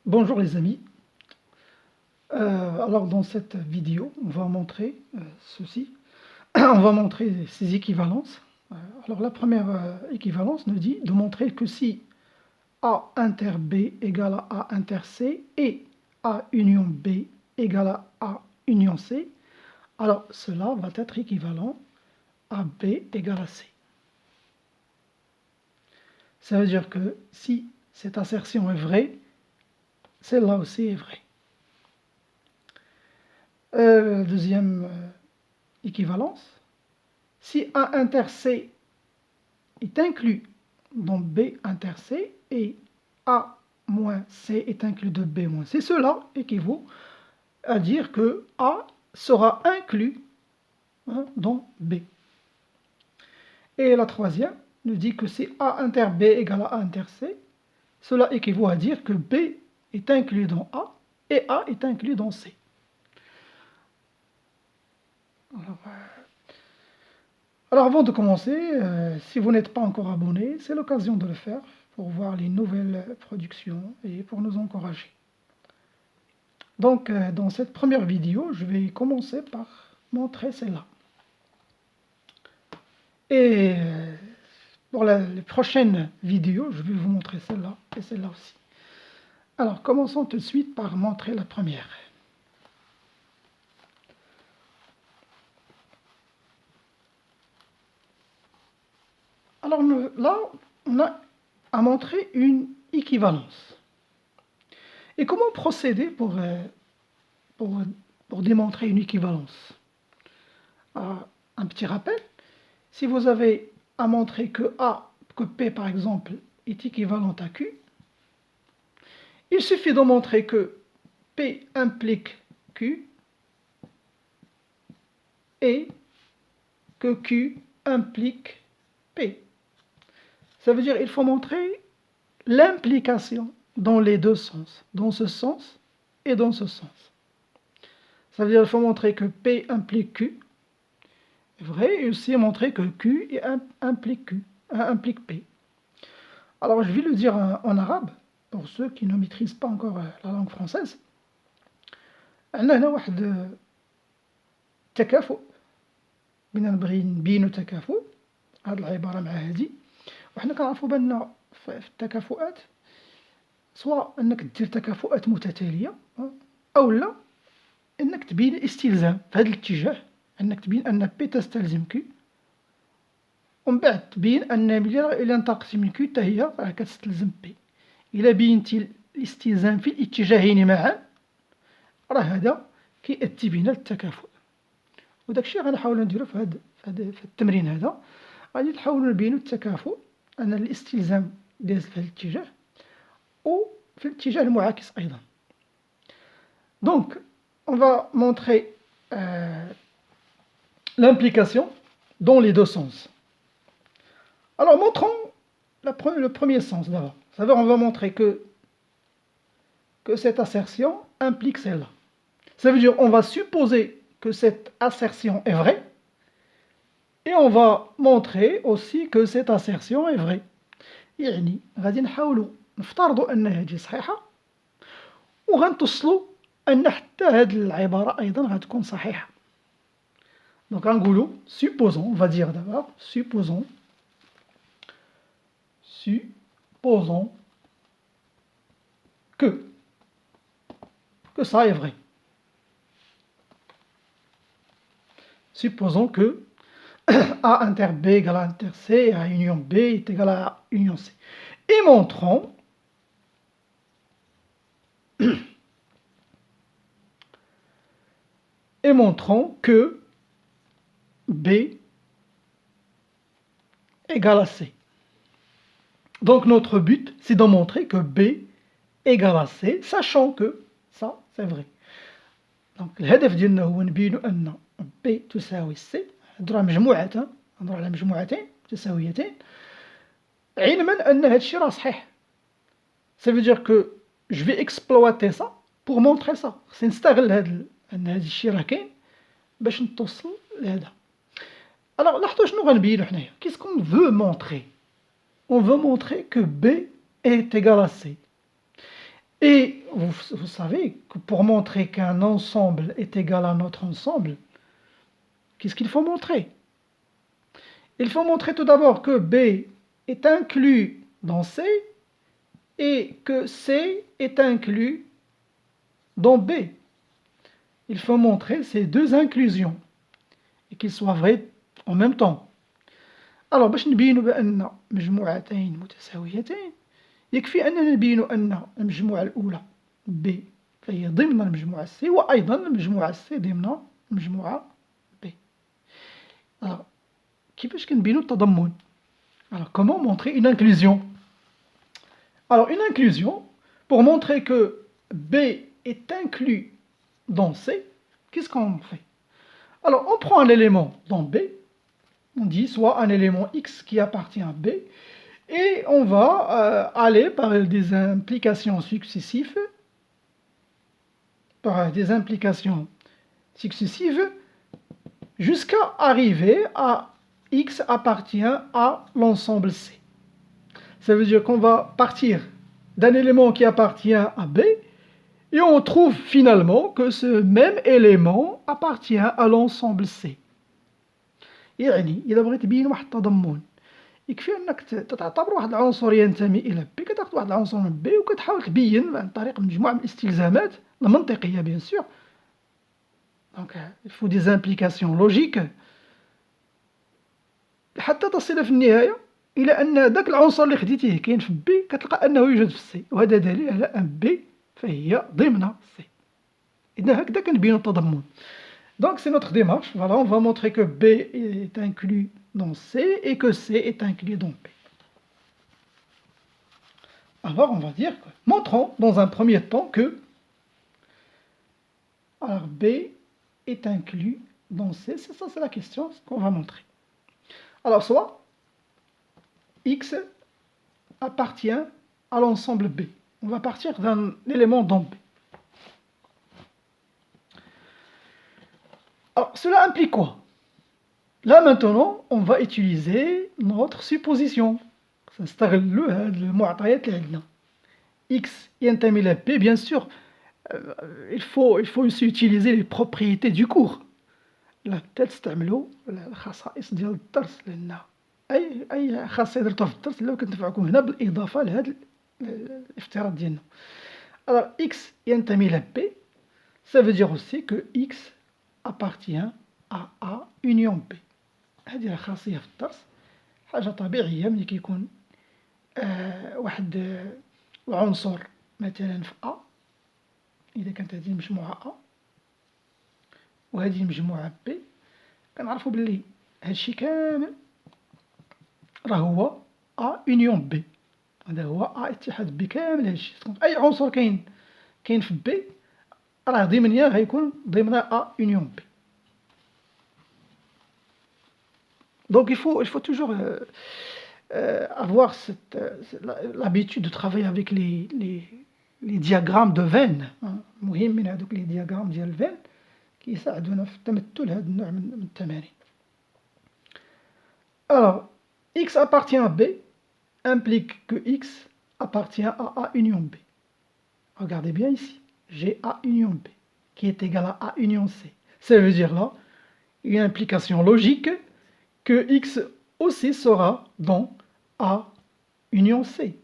Bonjour les amis. Alors dans cette vidéo, on va montrer ceci. On va montrer ces équivalences. Alors la première équivalence nous dit de montrer que si A inter B égale à A inter C et A union B égale à A union C, alors cela va être équivalent à B égale à C. Ça veut dire que si cette assertion est vraie, celle-là aussi est vraie. Deuxième équivalence, si A inter C est inclus dans B inter C et A moins C est inclus de B moins C, cela équivaut à dire que A sera inclus dans B. Et la troisième nous dit que si A inter B égale à A inter C, cela équivaut à dire que B est inclus dans A et A est inclus dans C. Alors avant de commencer, si vous n'êtes pas encore abonné, c'est l'occasion de le faire pour voir les nouvelles productions et pour nous encourager. Donc dans cette première vidéo, je vais commencer par montrer celle-là. Et pour les prochaines vidéos, je vais vous montrer celle-là et celle-là aussi. Alors commençons tout de suite par montrer la première. Alors là, on a à montrer une équivalence. Et comment procéder pour démontrer une équivalence? Un petit rappel, si vous avez à montrer que P par exemple est équivalent à Q, il suffit de montrer que P implique Q et que Q implique P. Ça veut dire qu'il faut montrer l'implication dans les deux sens, dans ce sens et dans ce sens. Ça veut dire qu'il faut montrer que P implique Q, vrai, et aussi montrer que Q implique P. Alors je vais le dire en arabe, pour ceux qui ne maîtrisent pas encore la langue française. عندنا هنا واحد تكافؤ، بدنا نبغي نبينو تكافؤ، هاد العبارة مع هادي، وحنا كنعرفو بأن في التكافؤات سواء أنك دير تكافؤات متتالية أو لا أنك تبين استلزام في هذا الاتجاه، أنك تبين أن بي تستلزم كي، ومن بعد تبين أن إلا انتقص من كي حتى هي راه كتستلزم بي. إلا بينتي الاستلزام في الاتجاهين معا راه هذا كيأتي بنا للتكافؤ. وداك الشيء غنحاولو نديرو في التمرين هذا، غادي نحاولو نبينو التكافؤ أن الاستلزام داز في هذا الاتجاه وفي الاتجاه المعاكس أيضا. Donc, on va montrer l'implication dans les deux sens. Alors, montrons le premier sens d'abord. Ça veut dire on va montrer que cette assertion implique celle-là. Ça veut dire on va supposer que cette assertion est vraie et on va montrer aussi que cette assertion est vraie. يعني غادي نحاولوا نفترضوا أن هذه صحيحة وغنتوصلوا أن حتى هذه العبارة أيضا غتكون صحيحة. Donc غنقولوا supposons, on va dire d'abord supposons que ça est vrai. Supposons que A inter B égale à inter C, A union B est égal à A union C. Et montrons que B égale à C. Donc notre but, c'est de montrer que B égale à C, sachant que ça, c'est vrai. Donc الهدف ديالنا هو نبينوا أن B تساوي C، نهضروا على مجموعات، نهضروا على مجموعتين متساويتين، علما أن هذا الشيء راه صحيح. Ça veut dire que je vais exploiter ça pour montrer ça. خصني نستغل أن هذا الشيء راه كاين باش نتوصل لهذا. Alors لاحظوا شنو غنبينوا حنايا. Qu'est-ce qu'on veut montrer? On veut montrer que B est égal à C. Et vous savez que pour montrer qu'un ensemble est égal à notre ensemble, qu'est-ce qu'il faut montrer? Il faut montrer tout d'abord que B est inclus dans C et que C est inclus dans B. Il faut montrer ces deux inclusions et qu'ils soient vrais en même temps. Alors باش نبينوا بأن مجموعتين متساويتين يكفي أننا نبين أن المجموعة الأولى B فهي ضمن المجموعة C وأيضا المجموعة C ضمن المجموعة B. Alors كيفاش كنبينوا التضمن؟ Alors comment montrer une inclusion? Alors une inclusion, pour montrer que B est inclus dans C, qu'est-ce qu'on fait? Alors on prend un élément dans B, on dit soit un élément X qui appartient à B, et on va aller par des implications successives, jusqu'à arriver à X appartient à l'ensemble C. Ça veut dire qu'on va partir d'un élément qui appartient à B, et on trouve finalement que ce même élément appartient à l'ensemble C. يعني إذا بغيت تبين واحد التضمن يكفي أنك تعتبر واحد العنصر ينتمي إلى B، كتاخد واحد العنصر من B وكتحاول تبين عن طريق مجموعة من الاستلزامات المنطقية bien sûr. Donc il faut des implications logiques حتى تصل في النهاية إلى أن ذاك العنصر اللي خديتيه كاين في B كتلقى أنه يوجد في C، وهذا دليل على أن B فهي ضمن C. إذا هكذا كنبينو التضمن. Donc c'est notre démarche, voilà, on va montrer que B est inclus dans C et que C est inclus dans B. Alors on va dire, montrons dans un premier temps que alors B est inclus dans C, c'est ça, c'est la question qu'on va montrer. Alors soit X appartient à l'ensemble B, on va partir d'un élément dans B. Alors, cela implique quoi? Là maintenant, on va utiliser notre supposition. سنستغل هاد المعطيات اللي عندنا. X ينتمي إلى B, bien sûr, il faut aussi utiliser les propriétés du cours. لا تستعملوا الخصائص ديال الدرس لأن أي خاصية درتوها في الدرس لو كتنفعكم هنا بالإضافة لهذا الافتراض ديالنا. Alors X ينتمي إلى B, ça veut dire aussi que X appartient à A union B. هذه خاصية في الدرس، حاجة طبيعية ملي كيكون واحد العنصر مثلا في A، إذا كانت هذه المجموعة A وهذه المجموعة B، كنعرفوا بلي هادشي كامل راه هو A union B، هذا هو A اتحاد B كامل هادشي. أي عنصر كاين في B راه ضمنيا غيكون ضمن A union B. Donc il faut toujours avoir l'habitude de travailler avec les diagrammes de veine. مهم من هذوك les diagrammes ديال الفين كيساعدونا في تمثل هذا النوع من التمارين. Alors X appartient à B implique que X appartient à A union B. Regardez bien ici, j'ai A union B qui est égal à A union C. Ça veut dire là une implication logique que X aussi sera dans A union C.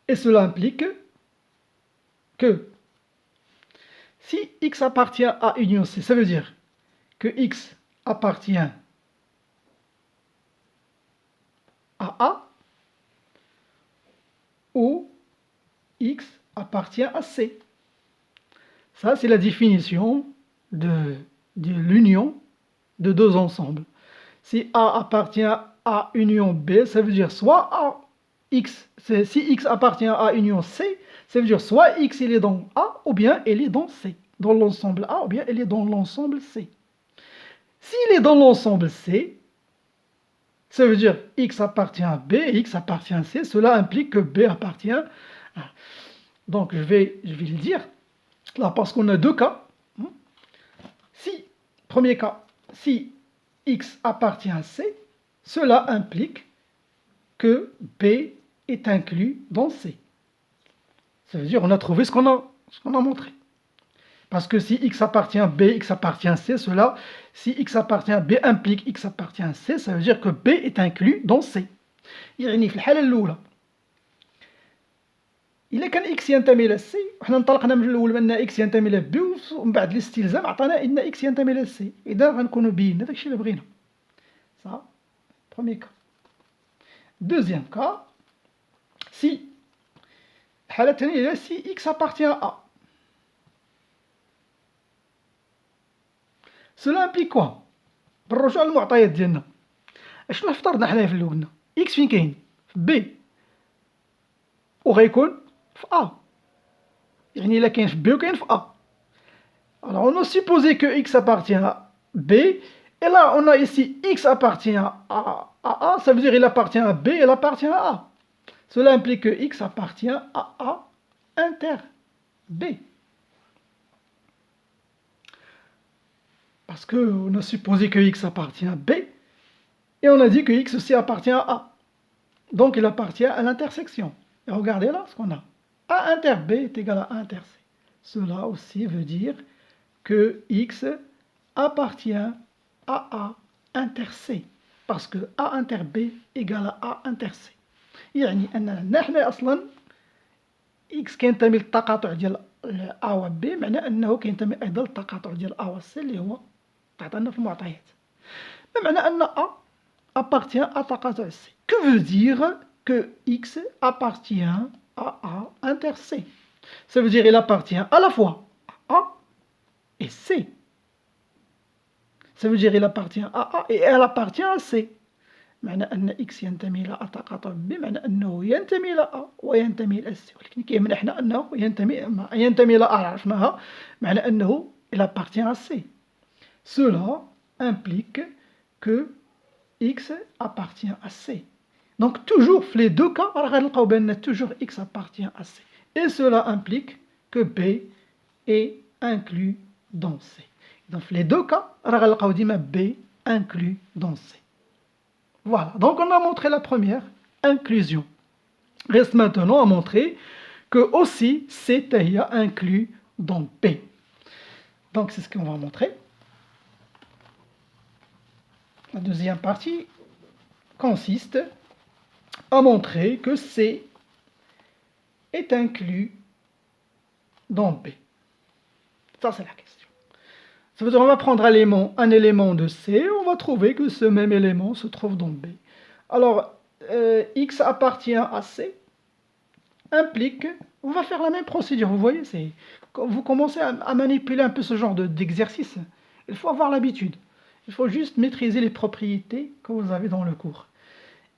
Et cela implique que si X appartient à union C, ça veut dire que X appartient à A ou X appartient à C. Ça, c'est la définition de l'union de deux ensembles. Si A appartient à A union B, ça veut dire soit A, X, si X appartient à A union C, ça veut dire soit X il est dans A ou bien il est dans C. Dans l'ensemble A ou bien il est dans l'ensemble C. S'il est dans l'ensemble C, ça veut dire X appartient à B, X appartient à C, cela implique que B appartient à... Donc je vais le dire. Là, parce qu'on a deux cas. Si, premier cas, si X appartient à C, cela implique que B est inclus dans C. Ça veut dire qu'on a trouvé ce qu'on a montré. Parce que si X appartient à B, X appartient à C, cela, si X appartient à B implique X appartient à C, ça veut dire que B est inclus dans C. يعني في الحالة الأولى إلا كان X ينتمي إلى C، وحنا انطلقنا من الأول بأن X ينتمي إلى B، ومن بعد الاستلزام عطانا أن X ينتمي إلى C، إذا غنكونوا بينا داكشي اللي بغينا. Ça, premier cas. Deuxième cas, si الحالة الثانية هي si X appartient à A. Cela implique quoi؟ بالرجوع للمعطيات ديالنا، اشنو افترضنا حنايا في الأول؟ X فين كاين؟ في B، وغيكون في A. يعني إلا كاين في B وكاين في A. Alors on a supposé que X appartient à B, et là on a ici X appartient à A, ça veut dire il appartient à B, il appartient à A. Cela implique que X appartient à A inter B. Parce qu'on a supposé que X appartient à B, et on a dit que X aussi appartient à A. Donc il appartient à l'intersection. Et regardez là ce qu'on a. A inter B est égal à A inter C. Cela aussi veut dire que X appartient à A inter C. Parce que A inter B égale à A inter C. يعني أننا نحن أصلا X كينتمي للتقاطع ديال A و B، معناه أنه كينتمي أيضا للتقاطع ديال A و C اللي هو تعطينا في المعطيات. بمعنى أن A appartient à تقاطع C. Que veut dire que X appartient à A inter C? Ça veut dire qu'il appartient à la fois à A et C. Ça veut dire qu'il appartient à A et elle appartient à C. معنى أن X ينتمي إلى A تقاطع B معنى أنه ينتمي إلى A وينتمي إلى C، ولكن كيهمنا إحنا أنه ينتمي إلى A عرفناها، معنى أنه il appartient à C. Cela implique que X appartient à C. Donc toujours, les deux cas, toujours X appartient à C. Et cela implique que B est inclus dans C. Donc les deux cas, B inclus dans C. Voilà, donc on a montré la première, inclusion. Reste maintenant à montrer que aussi C est inclus dans B. Donc c'est ce qu'on va montrer. La deuxième partie consiste à montrer que C est inclus dans B. Ça, c'est la question. Ça veut dire qu'on va prendre un élément de C, on va trouver que ce même élément se trouve dans B. Alors, X appartient à C, implique, on va faire la même procédure, vous voyez, quand vous commencez à manipuler un peu ce genre d'exercice, il faut avoir l'habitude. Il faut juste maîtriser les propriétés que vous avez dans le cours.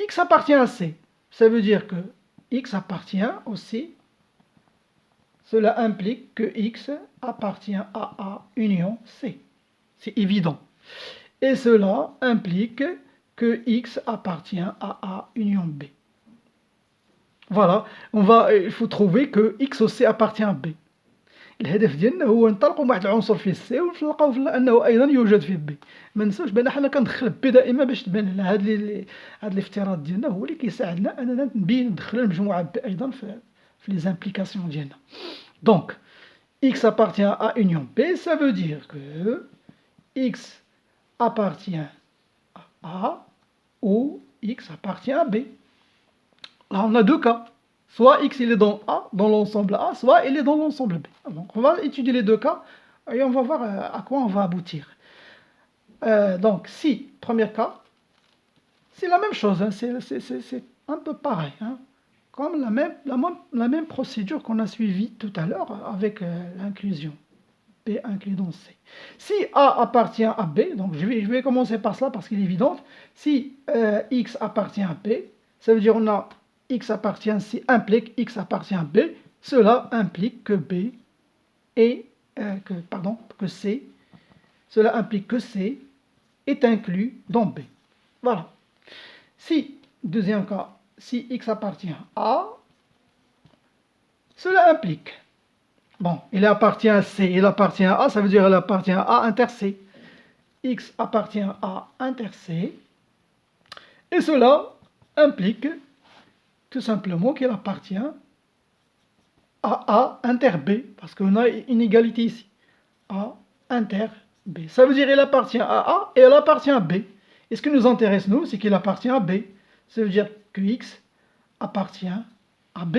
X appartient à C, ça veut dire que X appartient au C. Cela implique que X appartient à A union C. C'est évident. Et cela implique que X appartient à A union B. Voilà, il faut trouver que X au C appartient à B. الهدف ديالنا هو نطلقوا واحد العنصر فيه سي ونلقاو انه ايضا يوجد فيه بي. ما ننساوش بان حنا كندخل بي دائما باش تبان لنا هذا الافتراض ديالنا هو اللي كيساعدنا اننا نبين ندخلوا المجموعه بي ايضا في لي زامبليكاسيون ديالنا. Donc X appartient à union B, ça veut dire que X appartient à A ou X appartient à B. Là on a deux cas. Soit X il est dans A, dans l'ensemble A, soit il est dans l'ensemble B. Donc on va étudier les deux cas et on va voir à quoi on va aboutir. Donc si, premier cas, c'est la même chose, hein, c'est un peu pareil. Hein, comme la même procédure qu'on a suivie tout à l'heure avec l'inclusion. B inclus dans C. Si A appartient à B, donc je vais commencer par cela parce qu'il est évident. Si X appartient à B, ça veut dire on a X appartient à C implique X appartient à B, cela implique que B est, que C, cela implique que C est inclus dans B. Voilà. Si, deuxième cas, si X appartient à A, cela implique, bon, il appartient à C, il appartient à A, ça veut dire il appartient à A inter C. X appartient à A inter C, Et cela implique tout simplement qu'il appartient à A inter B, parce qu'on a une égalité ici. A inter B. Ça veut dire qu'il appartient à A et elle appartient à B. Et ce qui nous intéresse, nous, c'est qu'il appartient à B. Ça veut dire que X appartient à B.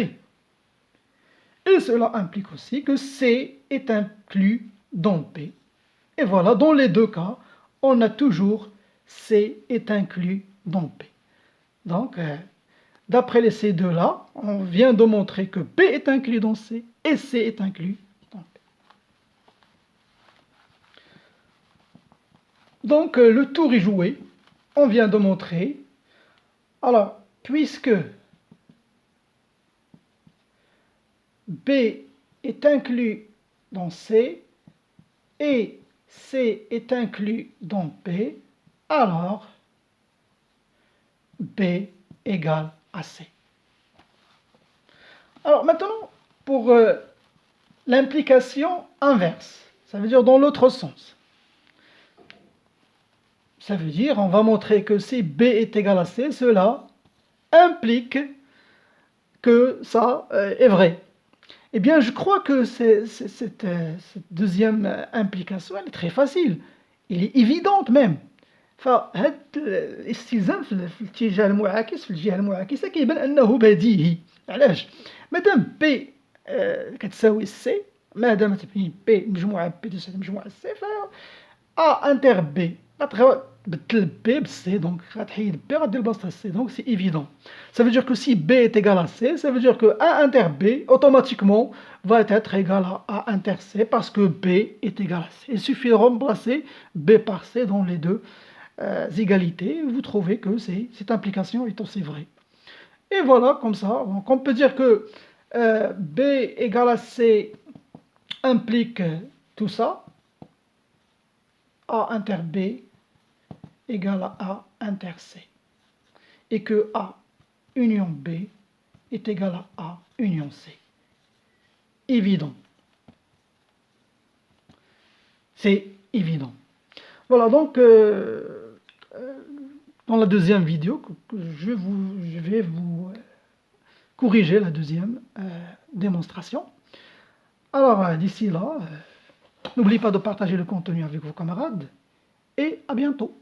Et cela implique aussi que C est inclus dans B. Et voilà, dans les deux cas, on a toujours C est inclus dans B. Donc, d'après les ces deux-là, on vient de montrer que B est inclus dans C et C est inclus dans B. Donc, le tour est joué. On vient de montrer. Alors, puisque B est inclus dans C et C est inclus dans B, alors B égale à C. Alors maintenant, pour l'implication inverse, ça veut dire dans l'autre sens. Ça veut dire, on va montrer que si B est égal à C, cela implique que ça est vrai. Eh bien, je crois que cette deuxième implication, elle est très facile. Elle est évidente même. فهاد الاستلزام في الاتجاه المعاكس في الجهه المعاكسه كيبان انه بديهي. علاش؟ مادام بي كتساوي سي، ما دامت بي مجموعه بي تساوي مجموعه سي، ف ا انتر بي غتبدل بي بسي، دونك غتحيد بي غدير بلاصتها سي، دونك سي ايفيدون. Ça veut dire que si B est égal à C, ça veut dire que A inter B automatiquement va être égal à A inter C parce que B est égal à C. Il suffit de remplacer B par C dans les deux égalités, vous trouvez que cette implication est aussi vraie. Et voilà, comme ça, donc on peut dire que B égale à C implique tout ça, A inter B égale à A inter C, et que A union B est égal à A union C. Évident. C'est évident. Voilà, donc dans la deuxième vidéo, je vais vous corriger la deuxième démonstration. Alors, d'ici là, n'oubliez pas de partager le contenu avec vos camarades et à bientôt.